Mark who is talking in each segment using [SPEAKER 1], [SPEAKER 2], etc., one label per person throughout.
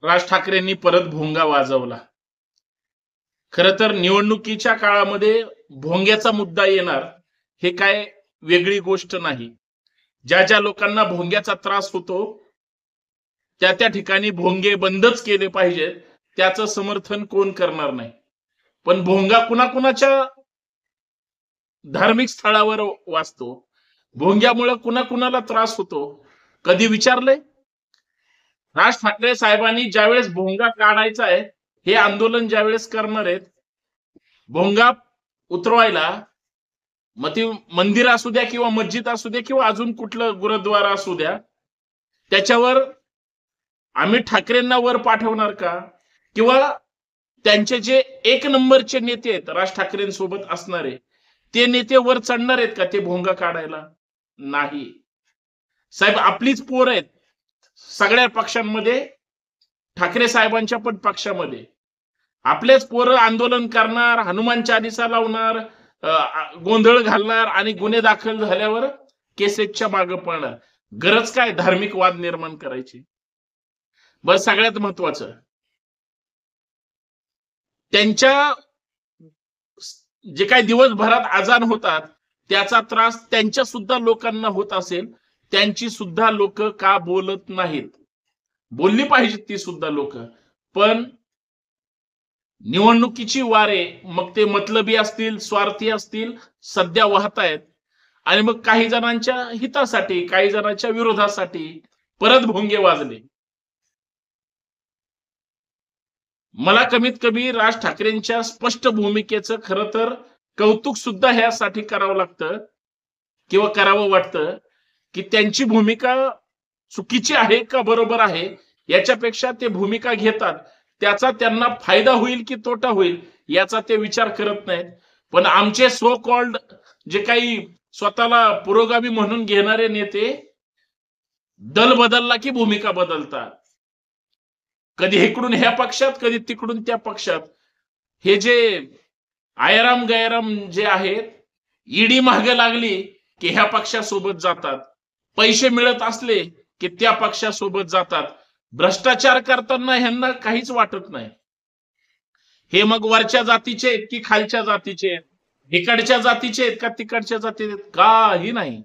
[SPEAKER 1] राज ठाकरेंनी परत भोंगा वाजवला. खरं तर निवडणुकीच्या काळामध्ये भोंग्याचा मुद्दा येणार हे काय वेगळी गोष्ट नाही. ज्या ज्या लोकांना भोंग्याचा त्रास होतो त्या ठिकाणी भोंगे बंदच केले पाहिजेत, त्याचं समर्थन कोण करणार नाही. पण भोंगा कुणाकुणाच्या धार्मिक स्थळावर वाचतो, भोंग्यामुळे कुणाकुणाला त्रास होतो, कधी विचारलंय? राज ठाकरे साहेबांनी ज्यावेळेस भोंगा काढायचा आहे, हे आंदोलन ज्यावेळेस करणार आहेत, भोंगा उतरवायला मग ती मंदिर असू द्या किंवा मस्जिद असू द्या किंवा अजून कुठलं गुरुद्वारा असू द्या, त्याच्यावर आम्ही ठाकरेंना वर पाठवणार का? किंवा त्यांचे जे एक नंबरचे नेते आहेत राज ठाकरेंसोबत असणारे, ते नेते वर चढणार आहेत का ते भोंगा काढायला? नाही साहेब, आपलीच पोर आहेत सगळ्या पक्षांमध्ये, ठाकरे साहेबांच्या पण पक्षामध्ये आपलेच पोरं आंदोलन करणार, हनुमान चालिसा लावणार, गोंधळ घालणार आणि गुन्हे दाखल झाल्यावर केसेसच्या मागे पळणार. गरज काय धार्मिक वाद निर्माण करायची? बस सगळ्यात महत्वाचं, त्यांच्या जे काही दिवसभरात आजान होतात त्याचा त्रास त्यांच्या सुद्धा लोकांना होत असेल, त्यांची सुद्धा लोक का बोलत नाहीत? बोलली पाहिजेत ती सुद्धा लोक. पण निवडणुकीची वारे मग ते मतलबी असतील, स्वार्थी असतील, सध्या वाहत आहेत आणि मग काही जणांच्या हितासाठी, काही जणांच्या विरोधासाठी परत भोंगे वाजले. मला कमीत कमी राज ठाकरेंच्या स्पष्ट भूमिकेचं खरं तर कौतुक सुद्धा ह्यासाठी करावं लागतं किंवा करावं वाटतं की त्यांची भूमिका चुकीची आहे का बरोबर आहे याच्यापेक्षा ते भूमिका घेतात, त्याचा त्यांना फायदा होईल की तोटा होईल याचा ते विचार करत नाहीत. पण आमचे सो कॉल्ड जे काही स्वतःला पुरोगामी म्हणून घेणारे नेते दल बदलला की भूमिका बदलतात, कधी इकडून ह्या पक्षात, कधी तिकडून त्या पक्षात. हे जे आयराम गैराम जे आहेत, ईडी मागे लागली की ह्या पक्षासोबत जातात, पैसे मिळत असले की त्या पक्षासोबत जातात. भ्रष्टाचार करताना ह्यांना काहीच वाटत नाही. हे मग वरच्या जातीचे आहेत की खालच्या जातीचे आहेत, इकडच्या जातीचे आहेत का तिकडच्या जातीचे आहेत, काही नाही.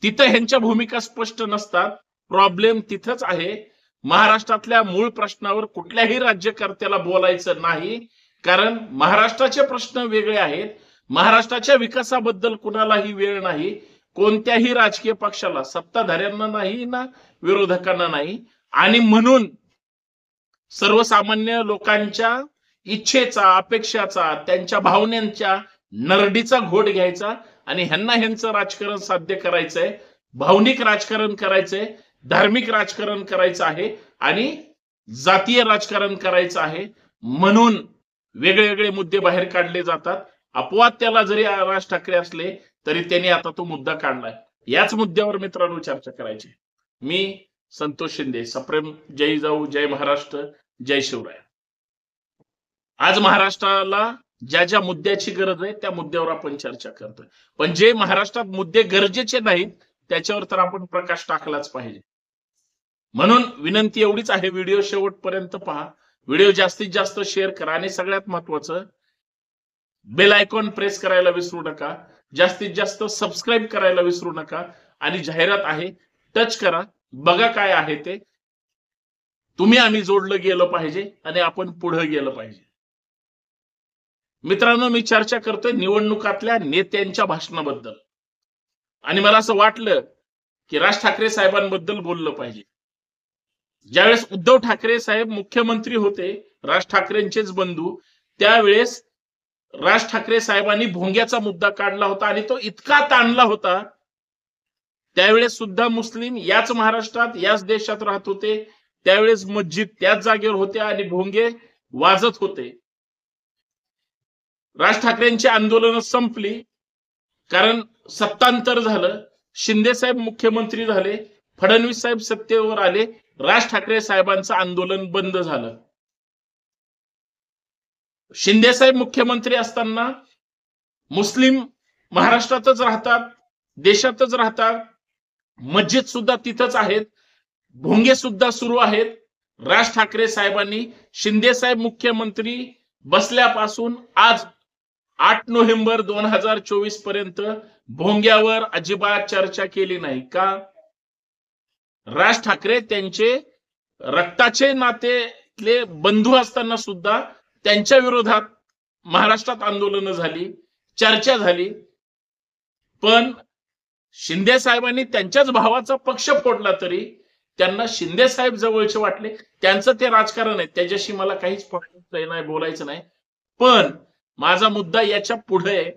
[SPEAKER 1] तिथं ह्यांच्या भूमिका स्पष्ट नसतात. प्रॉब्लेम तिथंच आहे. महाराष्ट्रातल्या मूळ प्रश्नावर कुठल्याही राज्यकर्त्याला बोलायचं नाही, कारण महाराष्ट्राचे प्रश्न वेगळे आहेत. महाराष्ट्राच्या विकासाबद्दल कुणालाही वेळ नाही, कोणत्याही राजकीय पक्षाला, सत्ताधाऱ्यांना नाही ना विरोधकांना नाही. आणि म्हणून सर्वसामान्य लोकांच्या इच्छेचा, अपेक्षाचा, त्यांच्या भावनांच्या नरडीचा घोट घ्यायचा आणि ह्यांना ह्यांचं राजकारण साध्य करायचंय, भावनिक राजकारण करायचंय, धार्मिक राजकारण करायचं आहे आणि जातीय राजकारण करायचं आहे. म्हणून वेगवेगळे मुद्दे बाहेर काढले जातात. अपवाद त्याला जरी राज ठाकरे असले तरी त्यांनी आता तो मुद्दा काढलाय. याच मुद्द्यावर मित्रांनो चर्चा करायची. मी संतोष शिंदे, सप्रेम जय जाऊ, जय महाराष्ट्र, जय शिवराय. आज महाराष्ट्राला ज्या ज्या मुद्द्याची गरज आहे त्या मुद्द्यावर आपण चर्चा करतोय. पण जे महाराष्ट्रात मुद्दे गरजेचे नाहीत त्याच्यावर तर आपण प्रकाश टाकलाच पाहिजे. म्हणून विनंती एवढीच आहे, व्हिडिओ शेवटपर्यंत पहा, व्हिडिओ जास्तीत जास्त शेअर करा आणि सगळ्यात महत्वाचं बेल आयकॉन प्रेस करायला विसरू नका, जास्तीत जास्त सबस्क्राईब करायला विसरू नका आणि जाहिरात आहे टच करा, बघा काय आहे ते. तुम्ही आम्ही जोडलं गेलं पाहिजे आणि आपण पुढे गेलं पाहिजे. मित्रांनो, मी चर्चा करतोय निवडणुकातल्या नेत्यांच्या भाषणाबद्दल आणि मला असं वाटलं की राज ठाकरे साहेबांबद्दल बोललं पाहिजे. ज्यावेळेस उद्धव ठाकरे साहेब मुख्यमंत्री होते, राज ठाकरेंचेच बंधू, त्यावेळेस राज ठाकरे साहेबांनी भोंग्याचा मुद्दा काढला होता आणि तो इतका ताणला होता. त्यावेळेस सुद्धा मुस्लिम याच महाराष्ट्रात, याच देशात राहत होते, त्यावेळेस मस्जिद त्याच जागेवर होत्या आणि भोंगे वाजत होते. राज ठाकरेंची आंदोलन संपली कारण सत्तांतर झालं, शिंदे साहेब मुख्यमंत्री झाले, फडणवीस साहेब सत्तेवर आले, राज ठाकरे साहेबांचं आंदोलन बंद झालं. शिंदे साहेब मुख्यमंत्री असताना मुस्लिम महाराष्ट्रातच राहतात, देशातच राहतात, मस्जिद सुद्धा तिथंच आहेत, भोंगे सुद्धा सुरू आहेत, राज ठाकरे साहेबांनी शिंदे साहेब मुख्यमंत्री बसल्यापासून आज 8 नोव्हेंबर 2024 पर्यंत भोंग्यावर अजिबात चर्चा केली नाही का? राज ठाकरे त्यांचे रक्ताचे नातेले बंधू असताना सुद्धा त्यांच्या विरोधात महाराष्ट्रात आंदोलनं झाली, चर्चा झाली, पण शिंदे साहेबांनी त्यांच्याच भावाचा पक्ष फोडला तरी त्यांना शिंदे साहेब जवळचे वाटले. त्यांचं ते राजकारण आहे, त्याच्याशी मला काहीच नाही, बोलायचं नाही. पण माझा मुद्दा याच्या पुढे आहे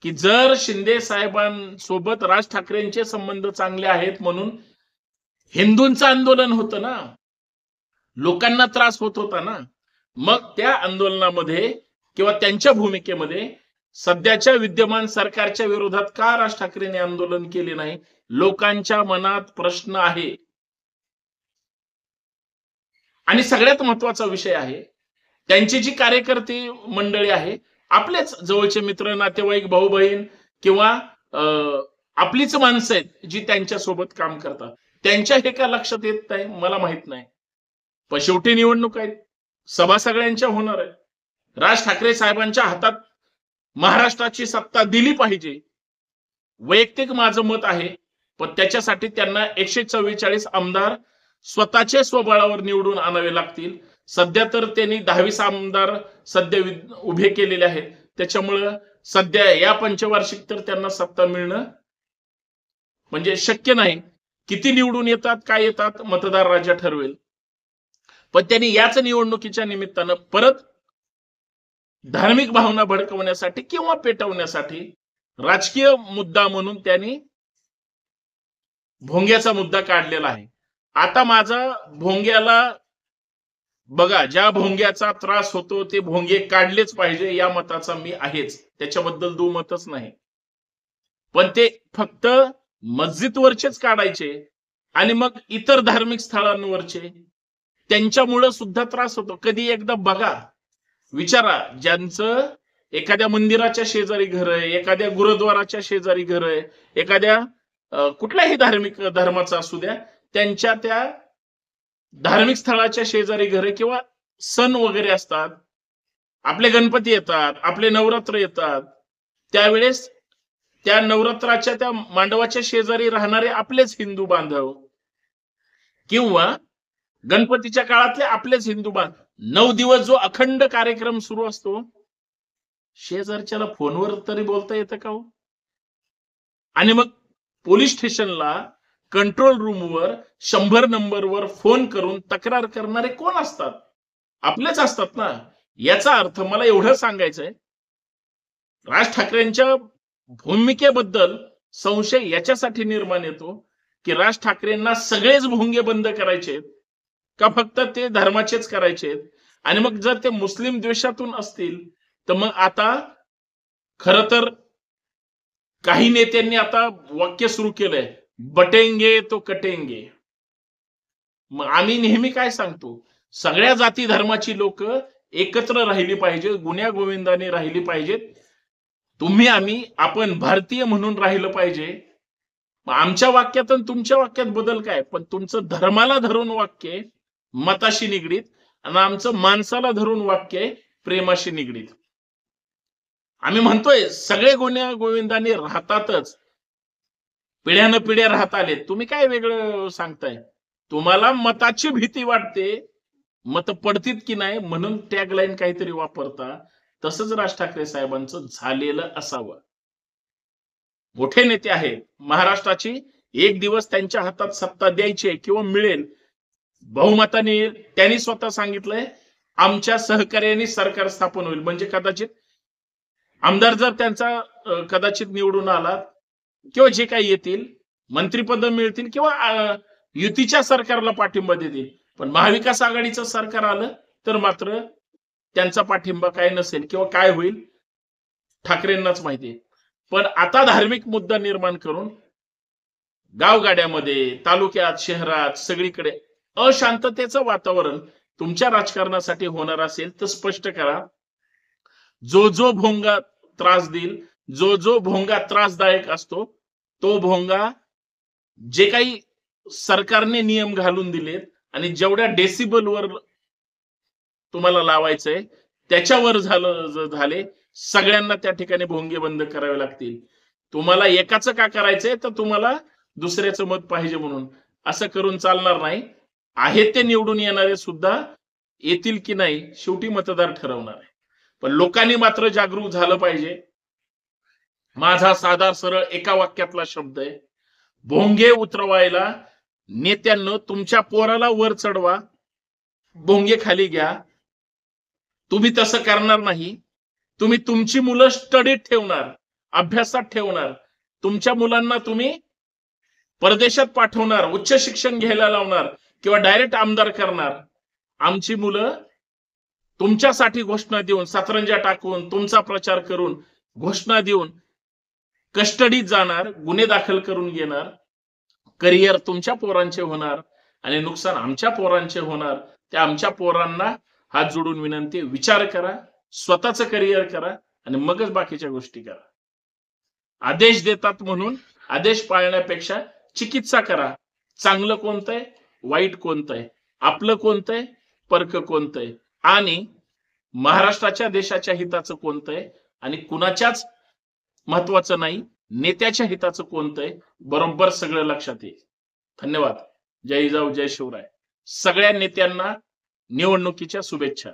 [SPEAKER 1] की जर शिंदे साहेबांसोबत राज ठाकरेंचे संबंध चांगले आहेत म्हणून हिंदूंचं आंदोलन होतं ना, लोकांना त्रास होत होता ना, मग त्या आंदोलनामध्ये किंवा त्यांच्या भूमिकेमध्ये सध्याच्या विद्यमान सरकारच्या विरोधात का राज ठाकरेंनी आंदोलन केले नाही? लोकांच्या मनात प्रश्न आहे. आणि सगळ्यात महत्वाचा विषय आहे, त्यांची जी कार्यकर्ते मंडळी आहे, आपलेच जवळचे मित्र, नातेवाईक, भाऊ बहीण किंवा आपलीच माणसं आहेत जी त्यांच्या सोबत काम करतात, त्यांच्या हे का लक्षात येत नाही मला माहित नाही. पण शेवटी निवडणूक आहेत, सभा सगळ्यांच्या होणार आहे. राज ठाकरे साहेबांच्या हातात महाराष्ट्राची सत्ता दिली पाहिजे, वैयक्तिक माझं मत आहे. पण त्याच्यासाठी त्यांना 144 आमदार स्वतःचे स्वबळावर निवडून आणावे लागतील. सध्या तर त्यांनी 22 आमदार सध्या उभे केलेले आहेत, त्याच्यामुळं सध्या या पंचवार्षिक तर त्यांना सत्ता मिळणं म्हणजे शक्य नाही. किती निवडून येतात, काय येतात, मतदार राजा ठरवेल. पण त्यांनी याच निवडणुकीच्या निमित्तानं परत धार्मिक भावना भडकवण्यासाठी किंवा पेटवण्यासाठी राजकीय मुद्दा म्हणून त्यांनी भोंग्याचा मुद्दा काढलेला आहे. आता माझा भोंग्याला बघा, ज्या भोंग्याचा त्रास होतो ते भोंगे काढलेच पाहिजे या मताचा मी आहेच, त्याच्याबद्दल दुमतच नाही. पण ते फक्त मस्जिदवरचेच काढायचे आणि मग इतर धार्मिक स्थळांवरचे त्यांच्यामुळं सुद्धा त्रास होतो. कधी एकदा बघा, विचारा, ज्यांचं एखाद्या मंदिराच्या शेजारी घर आहे, एखाद्या गुरुद्वाराच्या शेजारी घर आहे, एखाद्या कुठल्याही धार्मिक धर्माचा असू द्या, त्यांच्या त्या धार्मिक स्थळाच्या शेजारी घर आहे किंवा सण वगैरे असतात, आपले गणपती येतात, आपले नवरात्र येतात, त्यावेळेस त्या नवरात्राच्या त्या मांडवाच्या शेजारी राहणारे आपलेच हिंदू बांधव किंवा गणपतीच्या काळातले आपलेच हिंदू बांधव 9 दिवस जो अखंड कार्यक्रम सुरू असतो, शेजारच्याला फोनवर तरी बोलता येतं का हो? आणि मग पोलीस स्टेशनला कंट्रोल रूमवर 100 नंबरवर फोन करून तक्रार करणारे कोण असतात? आपलेच असतात ना. याचा अर्थ मला एवढं सांगायचंय, राज ठाकरेंच्या भूमिकेबद्दल संशय याच्यासाठी निर्माण येतो की राज ठाकरेंना सगळेच भोंगे बंद करायचे का फक्त ते धर्माचेच करायचे? आणि मग जर ते मुस्लिम द्वेषातून असतील तर मग आता खरं तर काही नेत्यांनी आता वाक्य सुरू केलंय, बटेंगे तो कटेंगे. मग आम्ही नेहमी काय सांगतो, सगळ्या जाती धर्माची लोक एकत्र राहिली पाहिजे, गुण्या गोविंदाने राहिली पाहिजेत. आम्ही आपण भारतीय म्हणून राहिलं पाहिजे. आमच्या वाक्यात आणि तुमच्या वाक्यात बदल काय? पण तुमचं धर्माला धरून वाक्य मताशी निगडीत आणि आमचं माणसाला धरून वाक्य प्रेमाशी निगडीत. आम्ही म्हणतोय सगळे गुण्या गोविंदाने राहतातच, पिढ्यानं पिढ्या राहत आले. तुम्ही काय वेगळं सांगताय? तुम्हाला मताची भीती वाटते, मत पडतील की नाही म्हणून टॅगलाईन काहीतरी वापरता. तसंच राज ठाकरे साहेबांचं झालेलं असावं. मोठे नेते आहेत महाराष्ट्राची, एक दिवस त्यांच्या हातात सत्ता द्यायची किंवा मिळेल बहुमताने. त्यांनी स्वतः सांगितलंय आमच्या सहकार्याने सरकार स्थापन होईल. म्हणजे कदाचित आमदार जर त्यांचा कदाचित निवडून आला किंवा जे काही येतील मंत्रिपद मिळतील किंवा युतीच्या सरकारला पाठिंबा देतील. पण महाविकास आघाडीचं सरकार आलं तर मात्र त्यांचा पाठिंबा काय नसेल किंवा काय होईल ठाकरेंनाच माहिती. पण आता धार्मिक मुद्दा निर्माण करून गावगाड्यामध्ये, तालुक्यात, शहरात सगळीकडे अशांततेचं वातावरण तुमच्या राजकारणासाठी होणार असेल तर स्पष्ट करा. जो जो भोंगा त्रास देईल, जो जो भोंगा त्रासदायक असतो, तो भोंगा जे काही सरकारने नियम घालून दिलेत आणि जेवढ्या डेसिबलवर तुम्हाला लावायचंय त्याच्यावर झाले सगळ्यांना त्या ठिकाणी भोंगे बंद करावे लागतील. तुम्हाला एकाचं का करायचंय तर तुम्हाला दुसऱ्याचं मत पाहिजे म्हणून असं करून चालणार नाही. आहे ते निवडून येणारे सुद्धा येतील की नाही शेवटी मतदार ठरवणार आहे. पण लोकांनी मात्र जागरूक झालं पाहिजे. माझा साधा सरळ एका वाक्यातला शब्द आहे, भोंगे उतरवायला नेत्यांनो तुमच्या पोराला वर चढवा, भोंगे खाली घ्या. तुम्ही तसं करणार नाही. तुम्ही तुमची मुलं स्टडीत ठेवणार, अभ्यासात ठेवणार, तुमच्या मुलांना तुम्ही परदेशात पाठवणार, उच्च शिक्षण घ्यायला लावणार किंवा डायरेक्ट आमदार करणार. आमची मुलं तुमच्यासाठी घोषणा देऊन, सतरंजा टाकून, तुमचा प्रचार करून, घोषणा देऊन कस्टडीत जाणार, गुन्हे दाखल करून घेणार. करिअर तुमच्या पोरांचे होणार आणि नुकसान आमच्या पोरांचे होणार. त्या आमच्या पोरांना हात जोडून विनंती, विचार करा, स्वतःचं करिअर करा आणि मगच बाकीच्या गोष्टी करा. आदेश देतात म्हणून आदेश पाळण्यापेक्षा चिकित्सा करा. चांगलं कोणतंय, वाईट कोणतंय, आपलं कोणतंय, परक कोणतंय आणि महाराष्ट्राच्या देशाच्या हिताचं कोणतंय आणि कुणाच्याच महत्वाचं नाही, नेत्याच्या हिताचं कोणतंय, बरोबर सगळं लक्षात येईल. धन्यवाद. जय जिजाऊ, जय शिवराय. सगळ्या नेत्यांना निवडणुकीच्या शुभेच्छा.